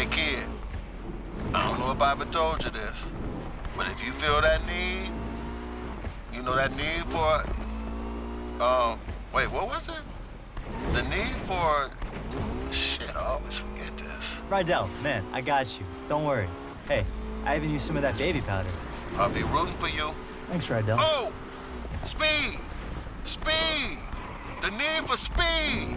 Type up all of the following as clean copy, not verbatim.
Hey kid, I don't know if I ever told you this, but if you feel that need, you know that need for, wait, what was it? The need for, shit, I always forget this. Rydell, man, I got you. Don't worry. Hey, I even used some of that baby powder. I'll be rooting for you. Thanks, Rydell. Oh, speed, speed, the need for speed.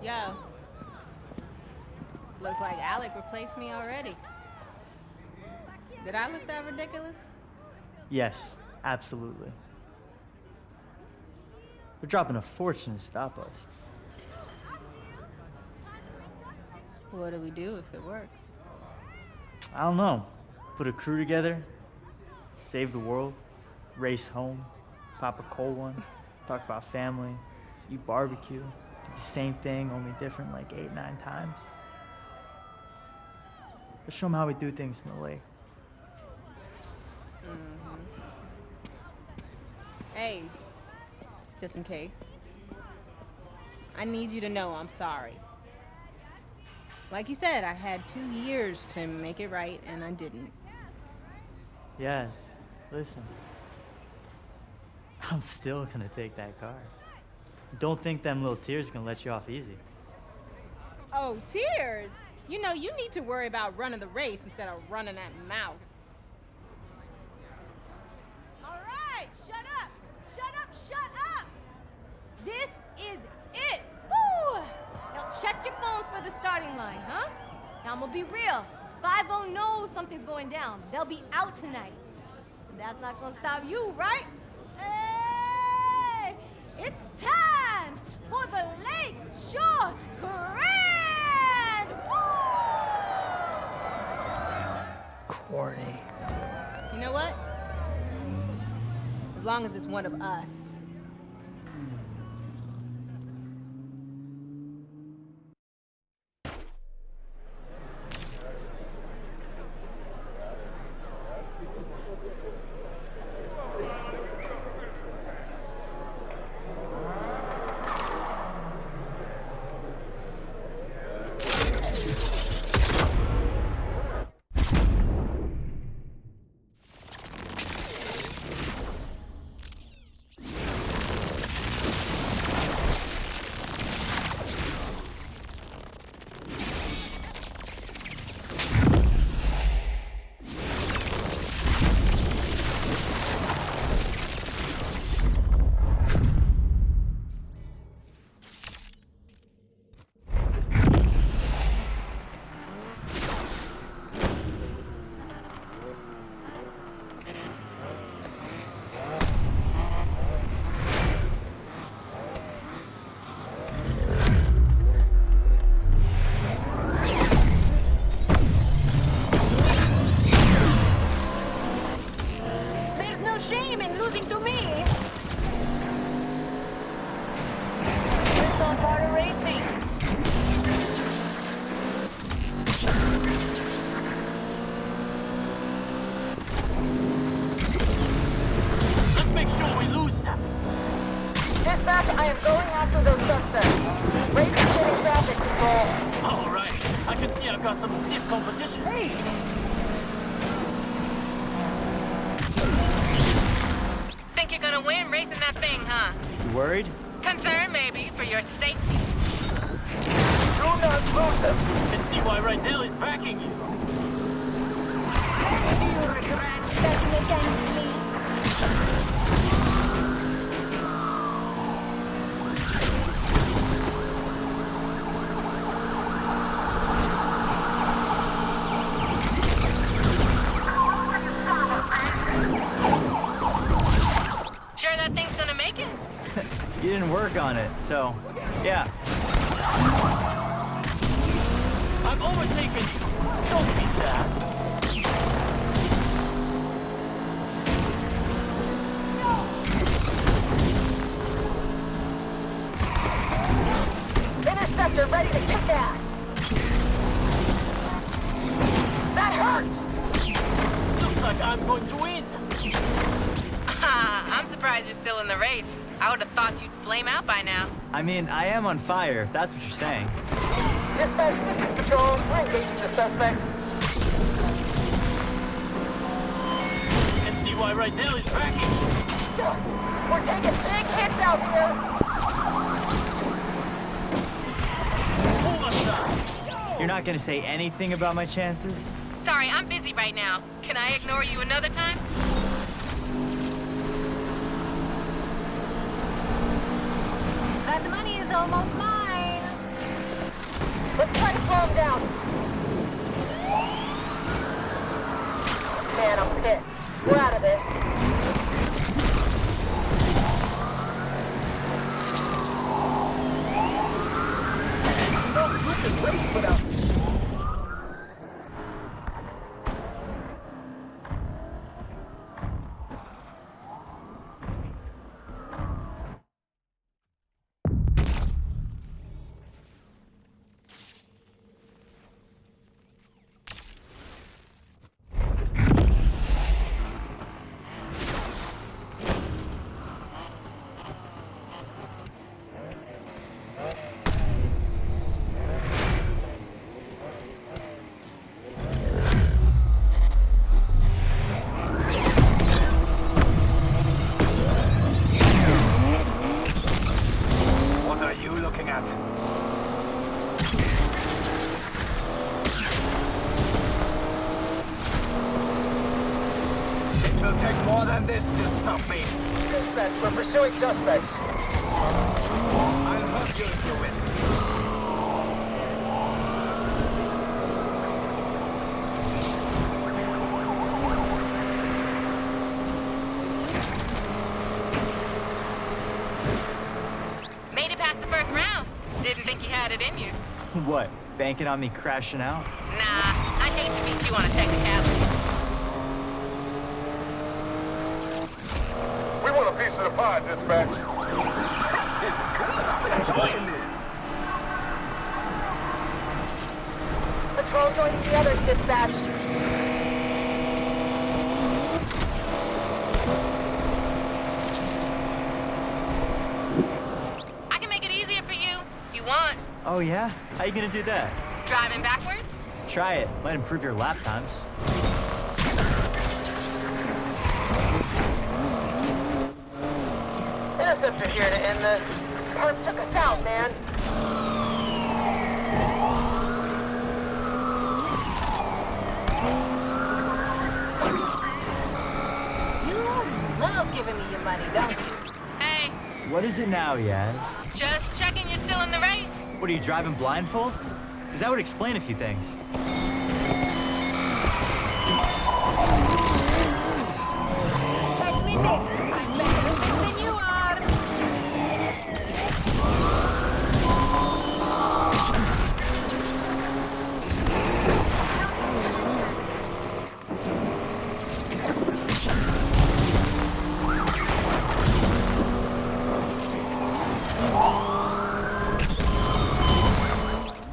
Yo, looks like Alec replaced me already. Did I look that ridiculous? Yes, absolutely. They're dropping a fortune to stop us. What do we do if it works? I don't know. Put a crew together, save the world, race home, pop a cold one, talk about family, eat barbecue, do the same thing, only different like 8, 9 times. Let's show them how we do things in the lake. Hey, just in case. I need you to know I'm sorry. Like you said, I had 2 years to make it right, and I didn't. Yes, listen. I'm still gonna take that car. Don't think them little tears gonna let you off easy. Oh, tears? You know, you need to worry about running the race instead of running that mouth. All right, shut up! Shut up, shut up! This is it! Woo! Now check your phones for the starting line, huh? Now I'm gonna be real. 5-0 knows something's going down. They'll be out tonight. That's not gonna stop you, right? Hey! It's time for the Lake Shore Grand! Woo! Corny. You know what? As long as it's one of us. Shame in losing to me. It's all part of racing. Let's make sure we lose now. Dispatch, I am going after those suspects. Racing getting traffic control. All right. I can see I've got some stiff competition. Hey! Think you're gonna win racing that thing, huh? You worried? Concerned, maybe, for your safety. Do not lose them. Can see why Rydell is backing you. Do you regret betting against me? Sure that You didn't work on it, so yeah. I'm overtaking you. Don't be sad. Interceptor ready to kick ass. That hurt. Looks like I'm going to win. I'm surprised you're still in the race. I would have thought you'd flame out by now. I mean, I am on fire, if that's what you're saying. Dispatch, this is Patrol. We're engaging the suspect. And see why right there is backing. We're taking big hits out here. Move aside. You're not gonna say anything about my chances? Sorry, I'm busy right now. Can I ignore you another time? That money is almost mine. Let's try to slow him down. Man, I'm pissed. We're out of this. No, you can race without me. What are you looking at? It will take more than this to stop me. Dispatch, we're pursuing suspects. I'll hurt you if you win. Made it past the first round. Didn't think you had it in you. What, banking on me crashing out? Nah, I hate to beat you on a technicality. We want a piece of the pie, dispatch. This is good. I'm enjoying this. Patrol joining the others, dispatch. I can make it easier for you, if you want. Oh yeah? How you gonna do that? Driving backwards? Try it. Might improve your lap times. Interceptor here to end this. Perp took us out, man. You love giving me your money, don't you? Hey, What is it now, Yaz? just checking you're still in the race. What, are you driving blindfold? Because that would explain a few things. Admit it. I'm better at this than you are.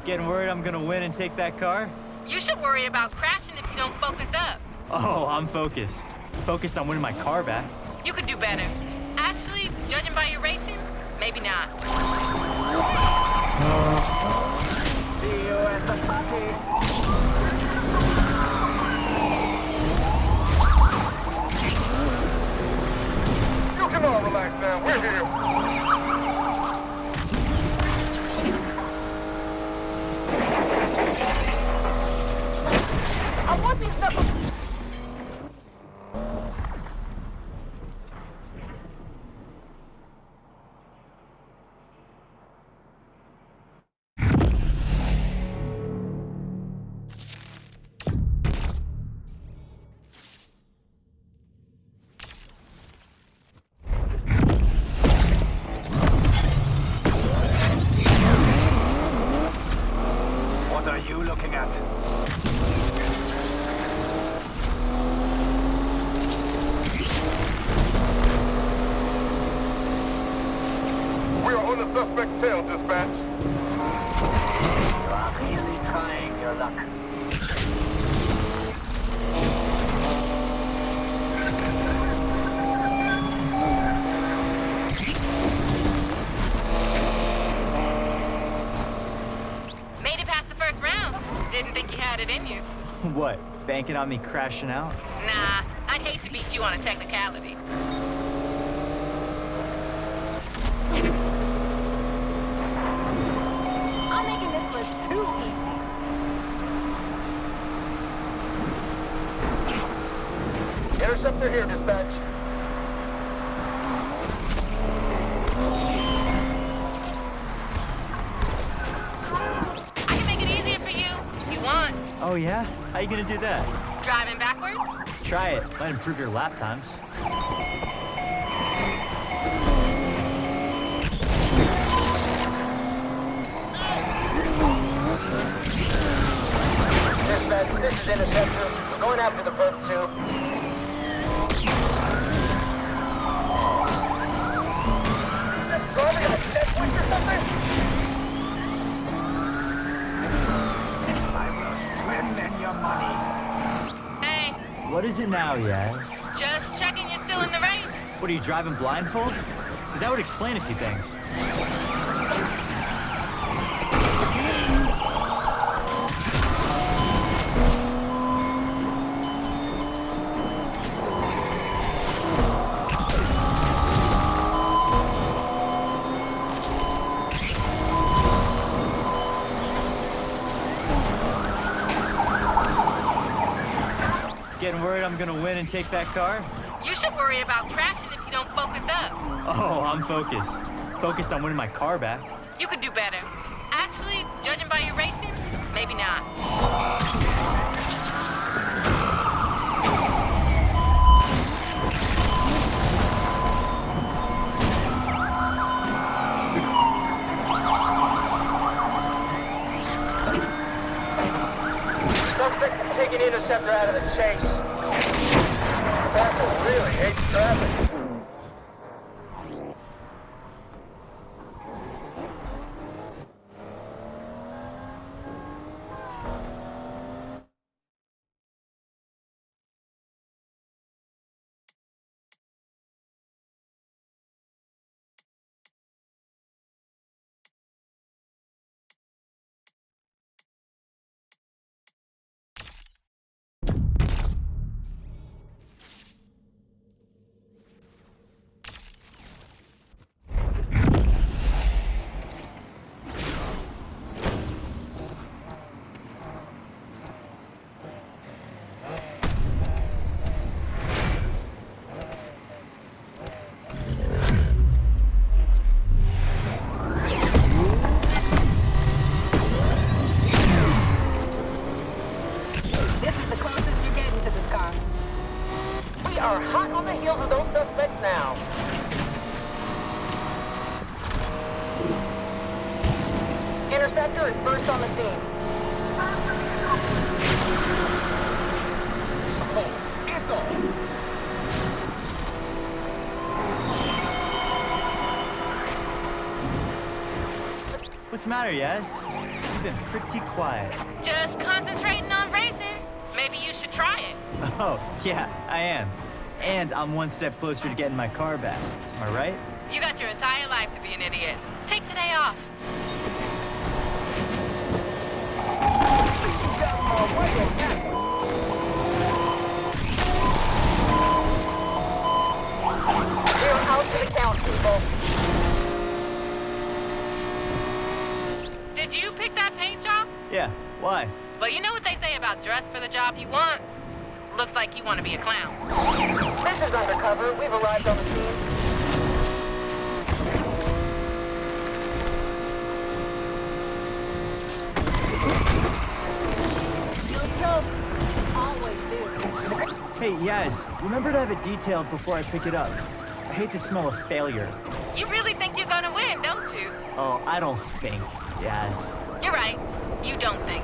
Getting worried I'm gonna win and take that car? You should worry about crashing if you don't focus up. Oh, I'm focused. Focused on winning my car back. You could do better. Actually, judging by your racing, maybe not. See you at the party. You can all relax now. We're here. I want these knuckles. the suspect's tail, dispatch. You are really trying your luck. Made it past the first round. Didn't think you had it in you. What, banking on me crashing out? Nah, I'd hate to beat you on a technicality. I'm making this look too easy. Interceptor here, dispatch. I can make it easier for you if you want. Oh yeah? How you gonna do that? Driving backwards? Try it. Might improve your lap times. Dispatch, this is Interceptor. We're going after the perp, too. Is this driving a Netflix or something? I will swim in your money. Hey, What is it now, Yaz? just checking you're still in the race. What, are you driving blindfold? Because that would explain a few things. Getting worried I'm gonna win and take that car? You should worry about crashing if you don't focus up. Oh, I'm focused. Focused on winning my car back. You could do better. Actually, judging by your racing, maybe not. Suspect is taking Interceptor out of the chase. This asshole really hates traffic. This is the closest you're getting to this car. We are hot on the heels of those suspects now. Interceptor is first on the scene. Oh, it's on. What's the matter, Yaz? You've been pretty quiet. Just concentrating on racing. Maybe you should try it. Oh, yeah, I am. And I'm one step closer to getting my car back. Am I right? You got your entire life to be an idiot. Take today off. We're out for the count, people. Did you pick that paint job? Yeah, why? Well, you know what they say about dress for the job you want? Looks like you want to be a clown. This is undercover. We've arrived on the scene. You'll choke. Always do. Hey, Yaz, remember to have it detailed before I pick it up. I hate the smell of failure. You really think you're gonna win, don't you? Oh, I don't think, Yaz. You're right. You don't think.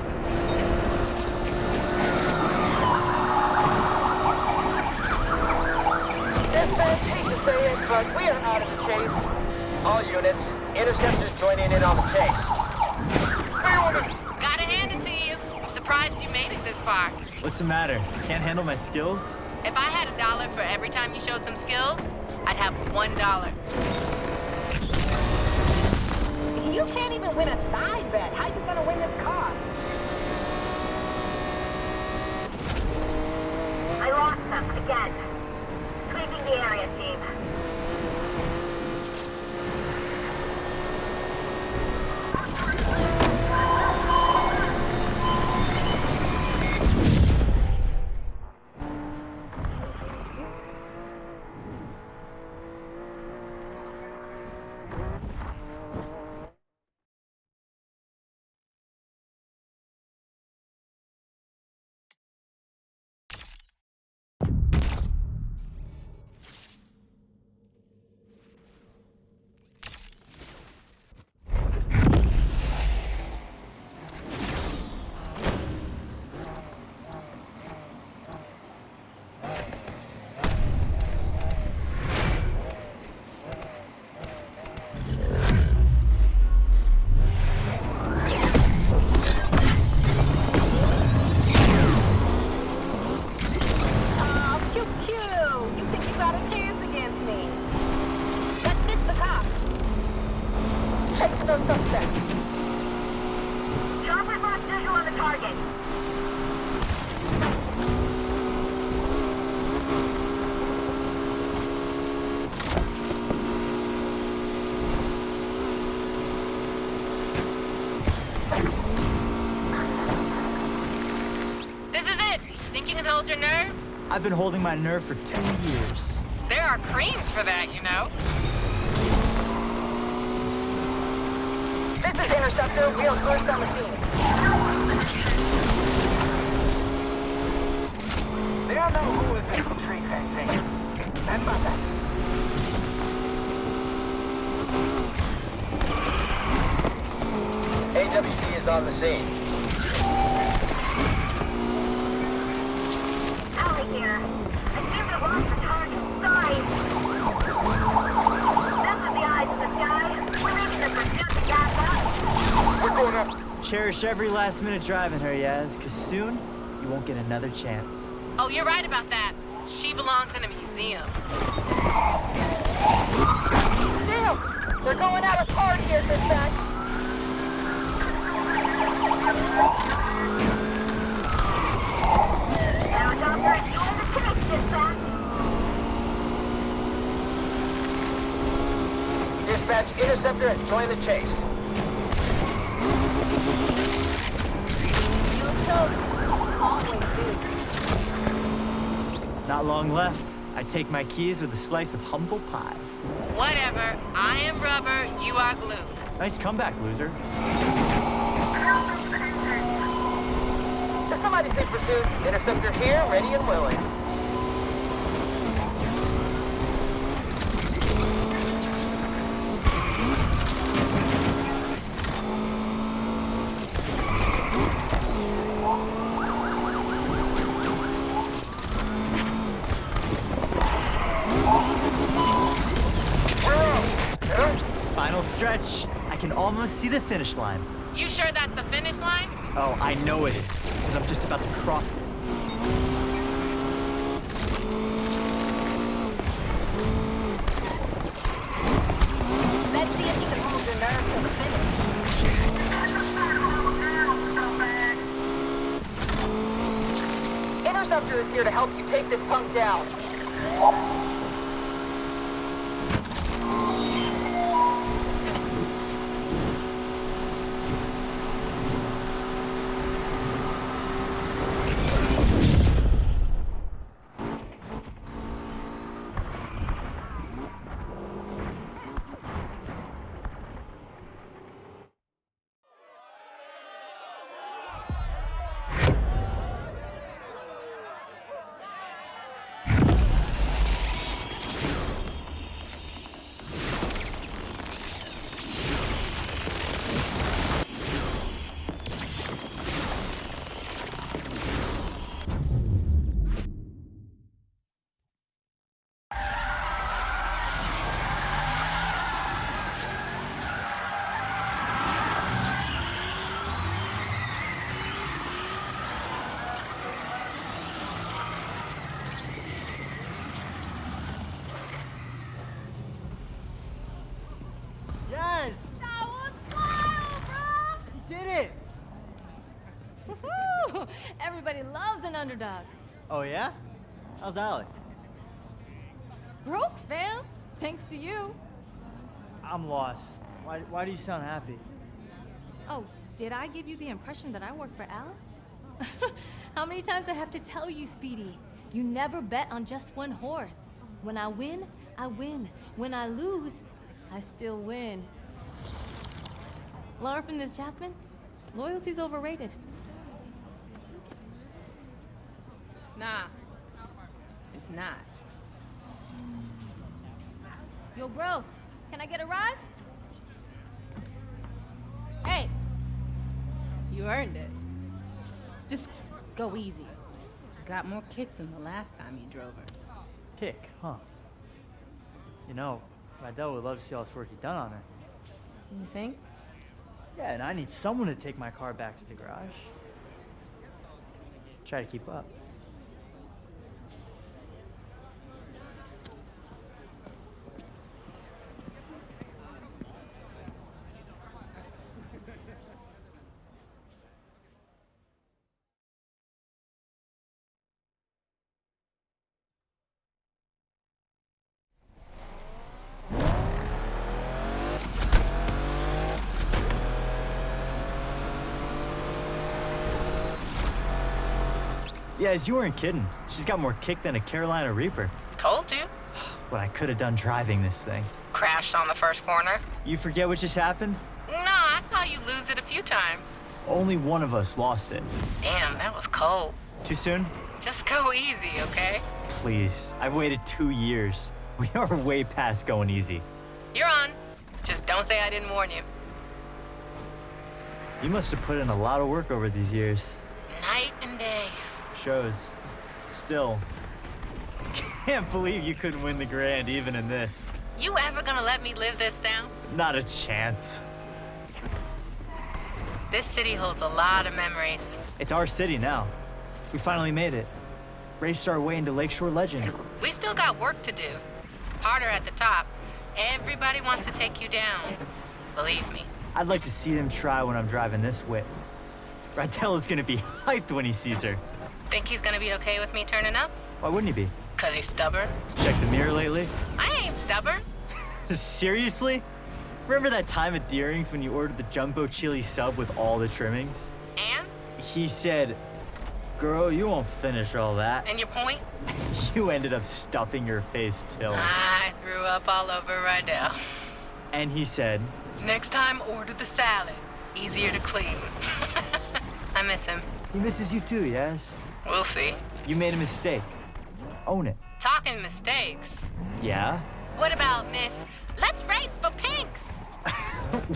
Dispatch, hate to say it, but we are out of the chase. All units, interceptors joining in on the chase. Stay on it! Gotta hand it to you. I'm surprised you made it this far. What's the matter? Can't handle my skills? If I had $1 for every time you showed some skills, I'd have $1. You can't even win a side bet. How you gonna win this car? I lost them again. Sweeping the area, team. Hold your nerve? I've been holding my nerve for 2 years. There are creams for that, you know. This is Interceptor. We are first on the scene. There are no rules in street racing. Remember that. AWD is on the scene. Here. I seem to have lost the target. Sorry. This is the eyes of the sky. We're leaving the pursuit to gas up. We're going up. Cherish every last minute driving her, Yaz, because soon you won't get another chance. Oh, you're right about that. She belongs in a museum. Damn! They're going at us hard here, dispatch. Dispatch, Interceptor has joined the chase. You'll choke. Always do. Not long left. I take my keys with a slice of humble pie. Whatever. I am rubber, you are glue. Nice comeback, loser. Does somebody say pursuit? Interceptor here, ready and willing. Final stretch. I can almost see the finish line. You sure that's the finish line? Oh, I know it is, because I'm just about to cross it. Let's see if you can hold your nerve till the finish. Interceptor is here to help you take this punk down. underdog. Oh, yeah? How's Alec? Broke, fam. Thanks to you. I'm lost. Why do you sound happy? Oh, did I give you the impression that I work for Alex? How many times I have to tell you, Speedy? You never bet on just one horse. When I win, I win. When I lose, I still win. Learn from this, Jasmine. Loyalty's overrated. Nah, it's not. Yo, bro, can I get a ride? Hey, You earned it. Just go easy. She's got more kick than the last time you drove her. Kick, huh? You know, Rydell would love to see all this work you've done on her. You think? Yeah, and I need someone to take my car back to the garage. Try to keep up. Yeah, you weren't kidding. She's got more kick than a Carolina Reaper. Told you. What I could have done driving this thing. Crashed on the first corner. You forget what just happened? No, I saw you lose it a few times. Only one of us lost it. Damn, that was cold. Too soon? Just go easy, okay? Please. I've waited 2 years. We are way past going easy. You're on. Just don't say I didn't warn you. You must have put in a lot of work over these years. Night and day. Shows. Still. Can't believe you couldn't win the grand even in this. You ever gonna let me live this down? Not a chance. This city holds a lot of memories. It's our city now. We finally made it. Raced our way into Lakeshore legend. We still got work to do. Harder at the top. Everybody wants to take you down. Believe me. I'd like to see them try when I'm driving this whip. Rydell is gonna be hyped when he sees her. Think he's gonna be okay with me turning up? Why wouldn't he be? 'Cause he's stubborn? Check the mirror lately? I ain't stubborn. Seriously? Remember that time at Deering's when you ordered the jumbo chili sub with all the trimmings? And? He said, "Girl, you won't finish all that." And your point? You ended up stuffing your face till. I threw up all over Rydell. And he said, Next time, order the salad. Easier to clean. I miss him. he misses you too, yes? We'll see. You made a mistake. Own it. Talking mistakes. Yeah? What about Miss Let's Race for Pinks?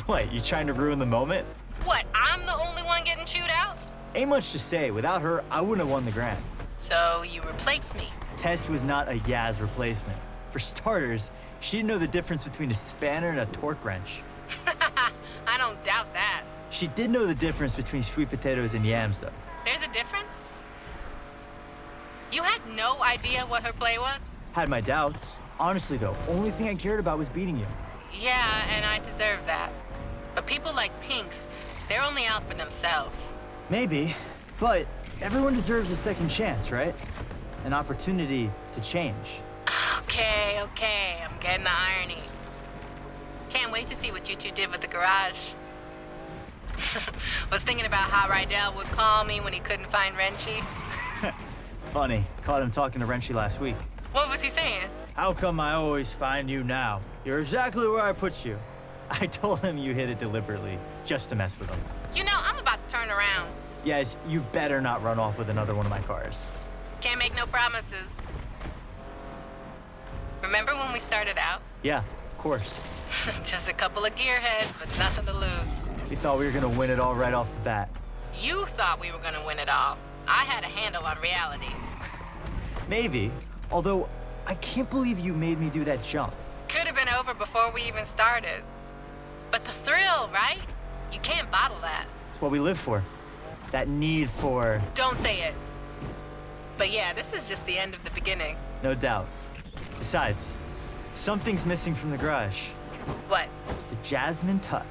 What, you trying to ruin the moment? What, I'm the only one getting chewed out? Ain't much to say. Without her, I wouldn't have won the grand. So you replace me. Tess was not a Yaz replacement. For starters, she didn't know the difference between a spanner and a torque wrench. I don't doubt that. She did know the difference between sweet potatoes and yams, though. There's a difference? You had no idea what her play was? Had my doubts. Honestly, though, only thing I cared about was beating you. Yeah, and I deserve that. But people like Pinks, they're only out for themselves. Maybe, but everyone deserves a second chance, right? An opportunity to change. Okay, I'm getting the irony. Can't wait to see what you two did with the garage. Was thinking about how Rydell would call me when he couldn't find Wrenchy. Funny, caught him talking to Wrenchy last week. What was he saying? How come I always find you now? You're exactly where I put you. I told him you hit it deliberately, just to mess with him. You know, I'm about to turn around. Yes, you better not run off with another one of my cars. Can't make no promises. Remember when we started out? Yeah, of course. Just a couple of gearheads with nothing to lose. We thought we were gonna win it all right off the bat. You thought we were gonna win it all. I had a handle on reality. Maybe, although I can't believe you made me do that jump. Could have been over before we even started. But the thrill, right? You can't bottle that. It's what we live for. That need for... Don't say it. But yeah, this is just the end of the beginning. No doubt. Besides, something's missing from the garage. What? The Jasmine touch.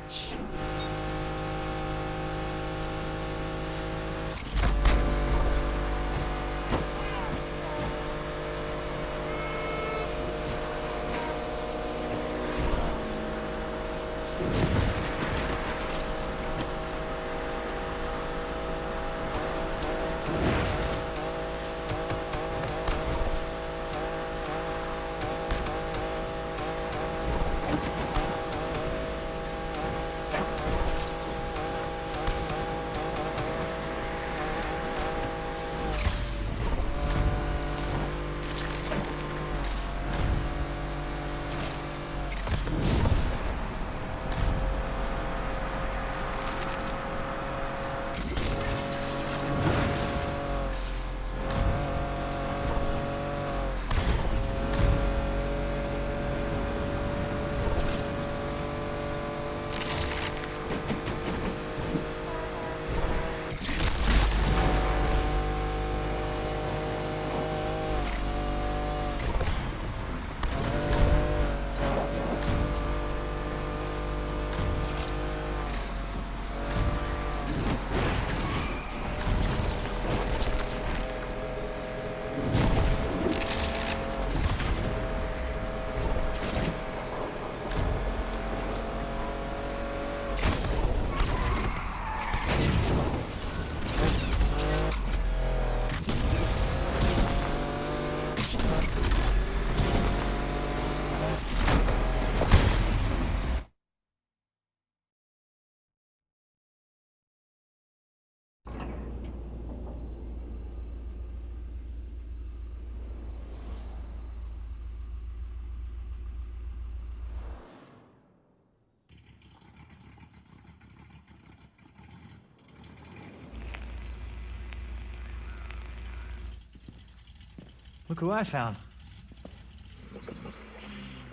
Look who I found.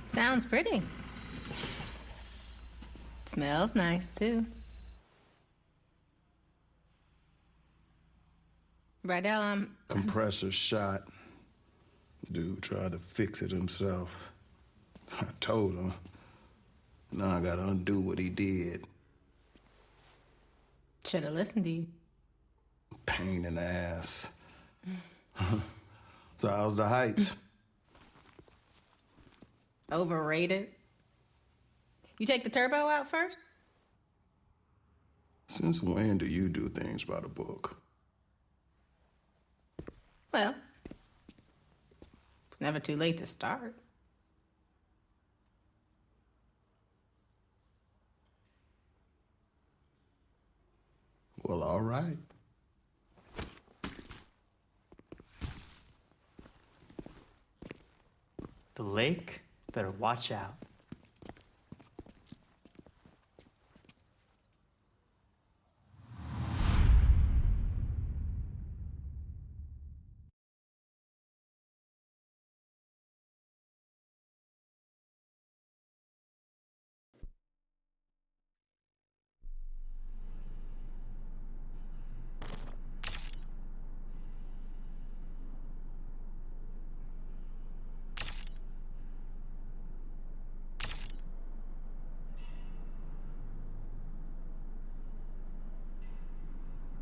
Sounds pretty. Smells nice, too. Rydell, Compressor shot. Dude tried to fix it himself. I told him. Now I gotta undo what he did. Should have listened to you. Pain in the ass. So how's the heights? Overrated. You take the turbo out first? Since when do you do things by the book? Well, it's never too late to start. Well, all right. The lake better watch out.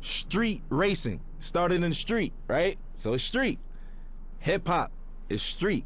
Street racing started in the street, right? So it's street. Hip hop is street.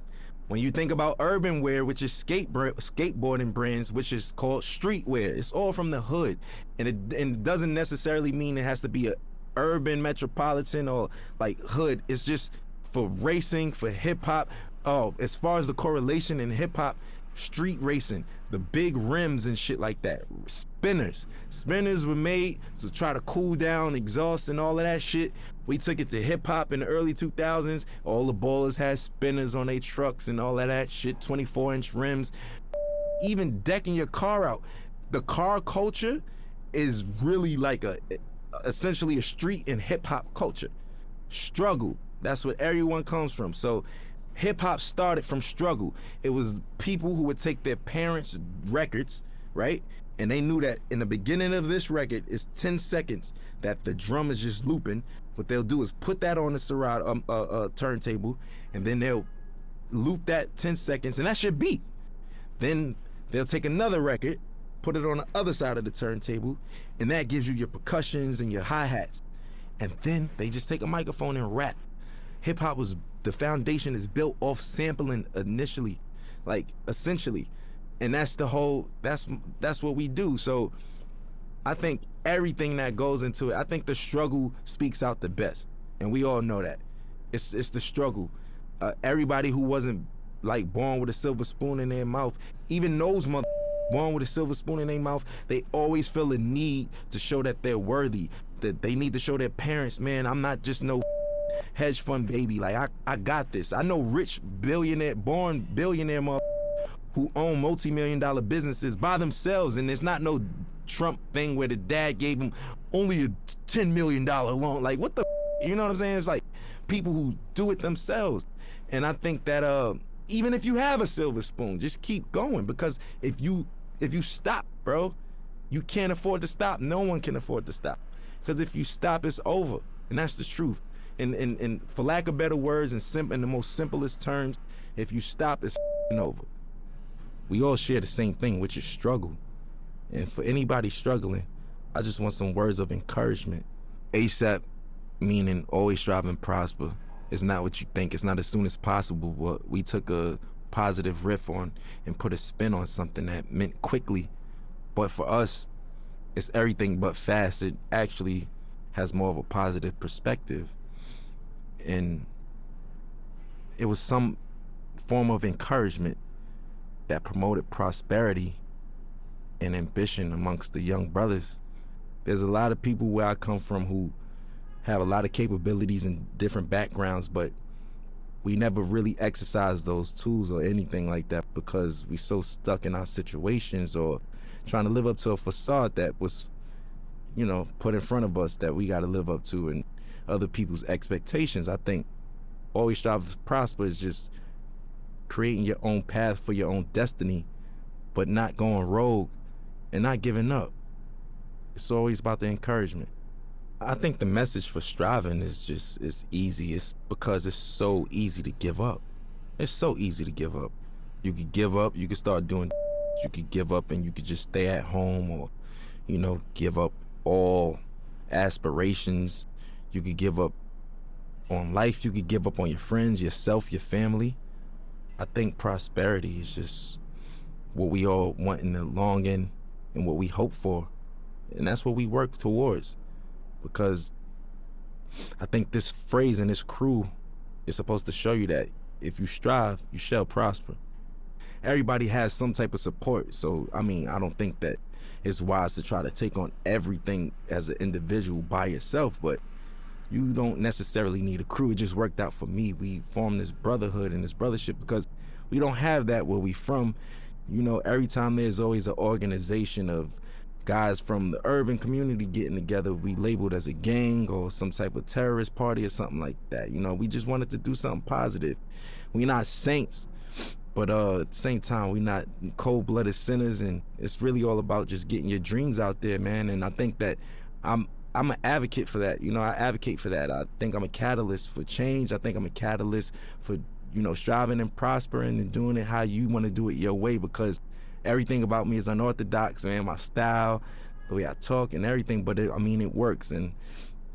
When you think about urban wear, which is skateboarding brands, which is called streetwear, it's all from the hood, and it doesn't necessarily mean it has to be a urban metropolitan or like hood. It's just for racing, for hip hop. Oh, as far as the correlation in hip hop, street racing, the big rims and shit like that. Spinners were made to try to cool down exhaust and all of that shit. We took it to hip hop in the early 2000s. All the ballers had spinners on their trucks and all of that shit, 24-inch rims. Even decking your car out. The car culture is really like essentially a street and hip hop culture. Struggle, that's what everyone comes from. So hip hop started from struggle. It was people who would take their parents' records, right? And they knew that in the beginning of this record, it's 10 seconds that the drum is just looping. What they'll do is put that on the Serato turntable, and then they'll loop that 10 seconds, and that's your beat. Then they'll take another record, put it on the other side of the turntable, and that gives you your percussions and your hi-hats. And then they just take a microphone and rap. Hip hop was, the foundation is built off sampling initially, like essentially. And that's the whole, that's what we do. So I think everything that goes into it, I think the struggle speaks out the best. And we all know that. It's the struggle. Everybody who wasn't like born with a silver spoon in their mouth, even those born with a silver spoon in their mouth, they always feel a need to show that they're worthy, that they need to show their parents, man, I'm not just no hedge fund baby. Like I got this. I know rich billionaire, born billionaire who own multi-million-dollar businesses by themselves, and it's not no Trump thing where the dad gave him only a $10 million loan. Like what the, you know what I'm saying? It's like people who do it themselves. And I think that even if you have a silver spoon, just keep going, because if you stop, bro, you can't afford to stop. No one can afford to stop, because if you stop, it's over, and that's the truth. And for lack of better words, in the most simplest terms, if you stop, it's over. We all share the same thing, which is struggle. And for anybody struggling, I just want some words of encouragement. ASAP, meaning always strive and prosper. It's not what you think. It's not as soon as possible. But we took a positive riff on and put a spin on something that meant quickly. But for us, it's everything but fast. It actually has more of a positive perspective. And it was some form of encouragement that promoted prosperity and ambition amongst the young brothers. There's a lot of people where I come from who have a lot of capabilities and different backgrounds, but we never really exercise those tools or anything like that because we so stuck in our situations or trying to live up to a facade that was, you know, put in front of us that we got to live up to and other people's expectations. I think always strive to prosper is just creating your own path for your own destiny, but not going rogue and not giving up. It's always about the encouragement. I think the message for striving is easy. It's because it's so easy to give up. It's so easy to give up. You could give up, you could start doing, you could give up and you could just stay at home, or, give up all aspirations. You could give up on life, you could give up on your friends, yourself, your family. I think prosperity is just what we all want in the long end and what we hope for. And that's what we work towards. Because I think this phrase and this crew is supposed to show you that if you strive, you shall prosper. Everybody has some type of support. So, I don't think that it's wise to try to take on everything as an individual by yourself, but you don't necessarily need a crew. It just worked out for me. We formed this brotherhood and this brothership because we don't have that where we from. Every time there's always an organization of guys from the urban community getting together, we labeled as a gang or some type of terrorist party or something like that. We just wanted to do something positive. We're not saints, but at the same time, we're not cold-blooded sinners, and it's really all about just getting your dreams out there, man. And I think that I'm an advocate for that. I advocate for that. I think I'm a catalyst for change. I think I'm a catalyst for, striving and prospering and doing it how you want to do it your way, because everything about me is unorthodox, man. My style, the way I talk and everything, but it works. And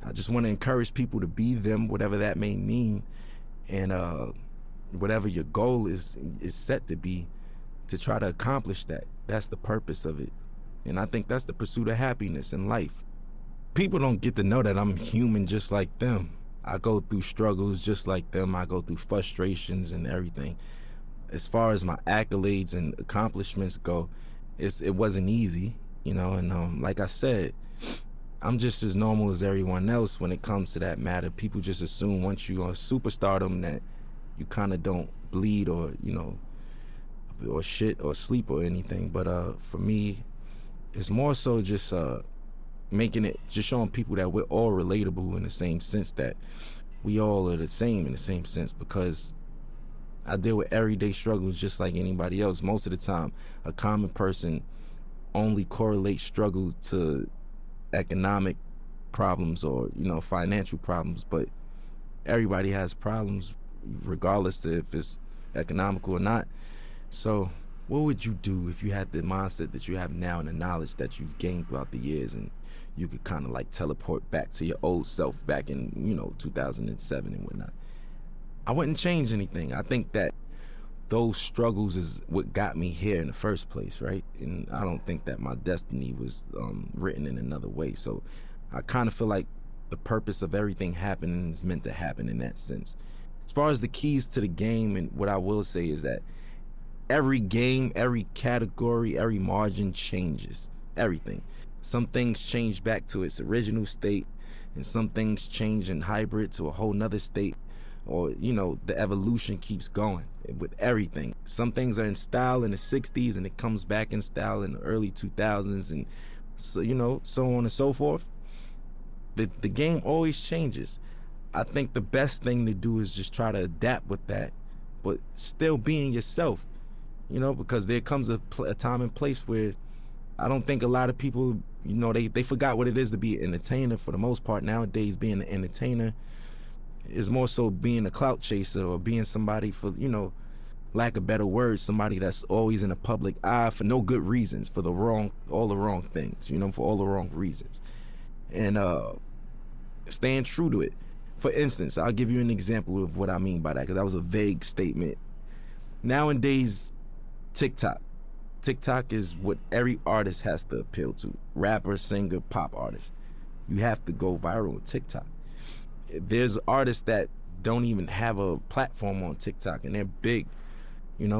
I just want to encourage people to be them, whatever that may mean. And whatever your goal is set to be, to try to accomplish that. That's the purpose of it. And I think that's the pursuit of happiness in life. People don't get to know that I'm human just like them. I go through struggles just like them. I go through frustrations and everything. As far as my accolades and accomplishments go, it wasn't easy, and like I said, I'm just as normal as everyone else when it comes to that matter. People just assume once you're on superstardom that you kind of don't bleed or, or shit or sleep or anything. But for me, it's more so just just showing people that we're all relatable in the same sense, that we all are the same in the same sense, because I deal with everyday struggles just like anybody else. Most of the time, a common person only correlates struggle to economic problems or, financial problems, but everybody has problems regardless of if it's economical or not. So what would you do if you had the mindset that you have now and the knowledge that you've gained throughout the years, and you could kind of like teleport back to your old self back in, 2007 and whatnot? I wouldn't change anything. I think that those struggles is what got me here in the first place, right? And I don't think that my destiny was written in another way. So I kind of feel like the purpose of everything happening is meant to happen in that sense. As far as the keys to the game, and what I will say is that every game, every category, every margin changes. Everything. Some things change back to its original state, and some things change in hybrid to a whole nother state. Or, the evolution keeps going with everything. Some things are in style in the 60s and it comes back in style in the early 2000s, and so, so on and so forth. The game always changes. I think the best thing to do is just try to adapt with that, but still being yourself, because there comes a time and place where I don't think a lot of people, they forgot what it is to be an entertainer for the most part. Nowadays, being an entertainer is more so being a clout chaser, or being somebody for, lack of better words, somebody that's always in the public eye for no good reasons, for all the wrong things, for all the wrong reasons. And staying true to it. For instance, I'll give you an example of what I mean by that, because that was a vague statement. Nowadays, TikTok is what every artist has to appeal to. Rapper, singer, pop artist. You have to go viral on TikTok. There's artists that don't even have a platform on TikTok, and they're big,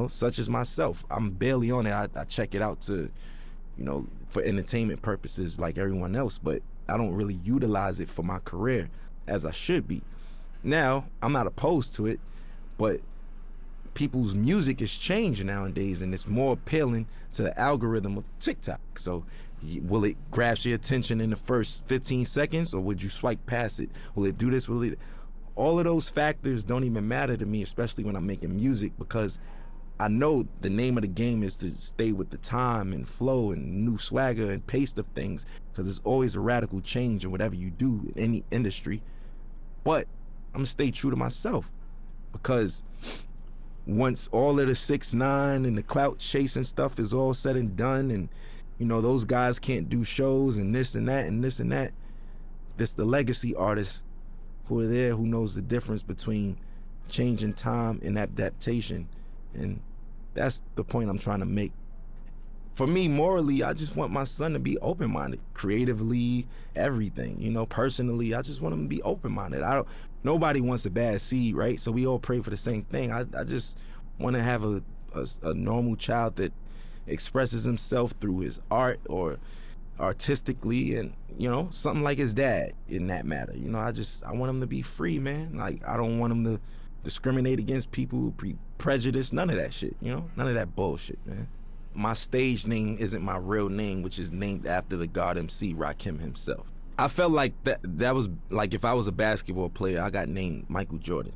such as myself. I'm barely on it. I check it out to, for entertainment purposes like everyone else, but I don't really utilize it for my career as I should be. Now, I'm not opposed to it, but people's music is changing nowadays, and it's more appealing to the algorithm of TikTok. So will it grasp your attention in the first 15 seconds, or would you swipe past it? Will it do this? all of those factors don't even matter to me, especially when I'm making music, because I know the name of the game is to stay with the time and flow and new swagger and pace of things, because there's always a radical change in whatever you do in any industry. But I'm gonna stay true to myself, because once all of the 6ix9ine and the clout chasing stuff is all said and done, and you know those guys can't do shows and this and that and this and that, this the legacy artists who are there, who knows the difference between changing time and adaptation. And that's the point I'm trying to make. For me, morally, I just want my son to be open-minded, creatively, everything. You know, personally, I just want him to be open-minded. Nobody wants a bad seed, right? So we all pray for the same thing. I just want to have a normal child that expresses himself through his art or artistically, and you know, something like his dad in that matter. You know, I want him to be free, man. Like, I don't want him to discriminate against people, prejudice, none of that shit, you know? None of that bullshit, man. My stage name isn't my real name, which is named after the God MC, Rakim himself. I felt like that was like if I was a basketball player, I got named Michael Jordan.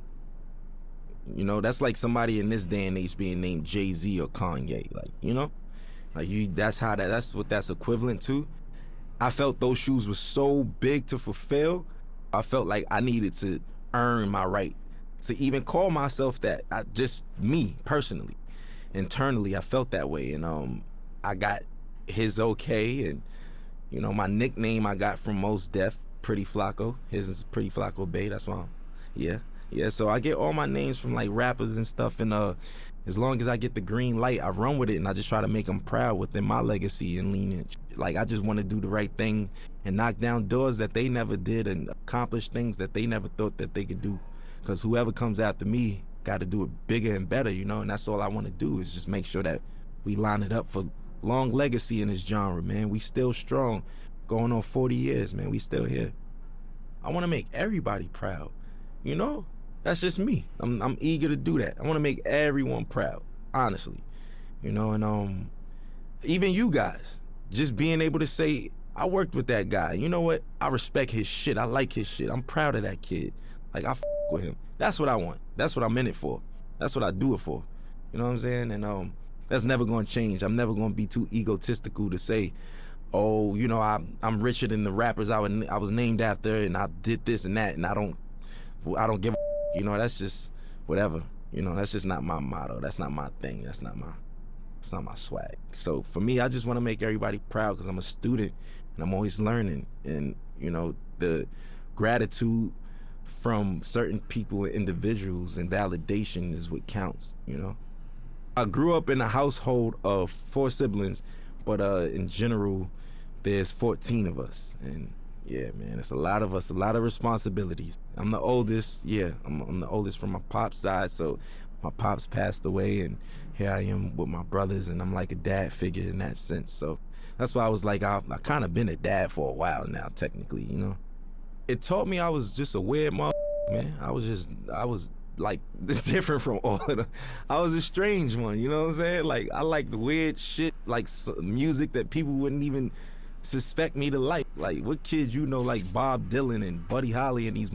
You know, that's like somebody in this day and age being named Jay-Z or Kanye, like, you know? Like, that's what that's equivalent to. I felt those shoes were so big to fulfill. I felt like I needed to earn my right to even call myself that. Just me, personally. Internally, I felt that way. And I got his okay. And, you know, my nickname I got from Mos Def, Pretty Flacco. His is Pretty Flacco Bay, that's why yeah, so I get all my names from, like, rappers and stuff. And as long as I get the green light, I run with it, and I just try to make them proud within my legacy and lineage. Like, I just want to do the right thing and knock down doors that they never did and accomplish things that they never thought that they could do. Because whoever comes after me got to do it bigger and better, you know? And that's all I want to do, is just make sure that we line it up for long legacy in this genre, man. We still strong, going on 40 years, man. We still here. I want to make everybody proud, you know? That's just me. I'm eager to do that. I want to make everyone proud, honestly, you know? And even you guys, just being able to say, I worked with that guy. You know what? I respect his shit. I like his shit. I'm proud of that kid. Like, I with him. That's what I want. That's what I'm in it for. That's what I do it for. You know what I'm saying? And that's never going to change. I'm never going to be too egotistical to say, oh, you know, I'm richer than the rappers I was named after, and I did this and that, and I don't give a, you know, that's just whatever. You know, that's just not my motto. That's not my thing. It's not my swag. So for me, I just want to make everybody proud, because I'm a student and I'm always learning. And, you know, the gratitude from certain people and individuals and validation is what counts, you know? I grew up in a household of 4 siblings, but in general, there's 14 of us. And yeah, man, it's a lot of us, a lot of responsibilities. I'm the oldest, yeah, I'm the oldest from my pop's side, so my pops passed away, and here I am with my brothers, and I'm like a dad figure in that sense. So that's why I was like, I kind of been a dad for a while now, technically, you know? It taught me I was just a weird man. I was like different from all of them. I was a strange one, you know what I'm saying? Like, I like the weird shit, like music that people wouldn't even suspect me to like. Like, what kid you know like Bob Dylan and Buddy Holly and these